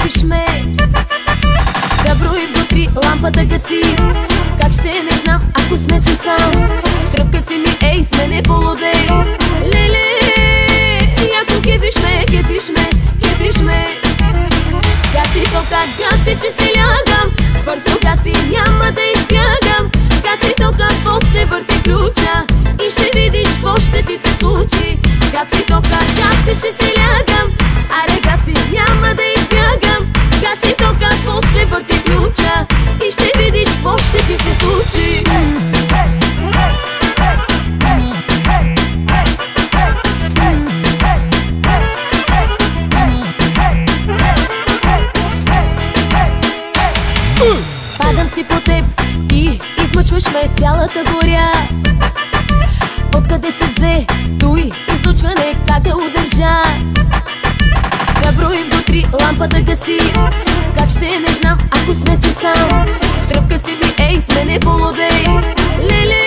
кефиш ме. Да броим до 3, лампата гаси. Как ще не знам, ако сме се сам. Тръпка си ми, ей, сме не полудей. Леле, яко кефиш ме, кефиш ме, кефиш ме. Гаси тока, гаси, че се лягам. Бързо гаси, няма да избягам. Гаси тока, после върти ключа и ще видиш какво ще ти се случи. Гаси тока, гаси, че се лягам. Аре гаси, няма да избягам. Гаси тока, после върти ключа и ще видиш какво ще ти се случи. Падам си по теб и измъчваш ме цялата горя. Откъде се взе той излучване, как да удържа? Да броим до 3, лампата гаси. Как ще не знам, ако сме си сам. Тръпка си ми, ей, сме не полудей. Леле,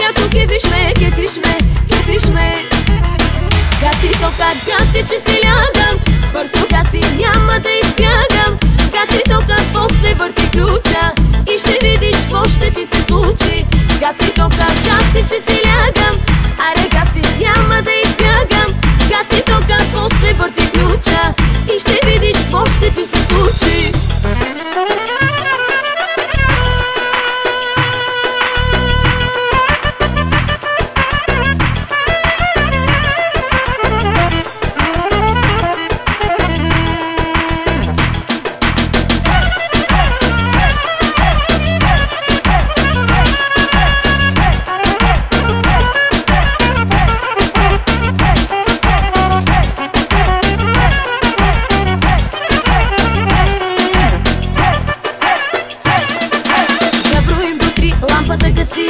яко кефиш ме, кефиш ме, кефиш ме. Гаси тока, гаси, че се лягам. Бързо гаси, няма да избягам. Гаси тока, после върти ключа и ще видиш какво ще ти се случи. Гаси тока, гаси, че се лягам. Аре гаси, няма да избягам. Гаси тока, после върти ключа и ще видиш какво ще ти се случи. Лампата гаси.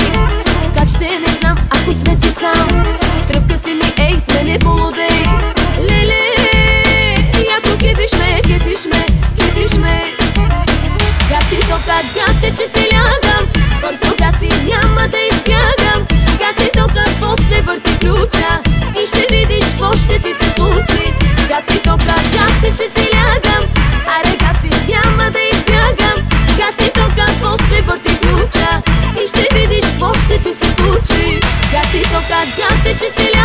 Как ще не знам, ако сме си сам. Тръпка си ми, ей, сме не полудей. Леле, яко кефиш ме, кефиш ме, кефиш ме. Гаси тока, гаси, че се лягам. Бързо гаси, няма да избягам. Гаси тока, после върти ключа и ще видиш какво ще ти се случи. Гаси тока, гаси, че се лягам. Аре гаси, няма да избягам. Гаси тока, после върти ключа и ще видиш какво ще ти се случи. Гаси тока, гаси, че се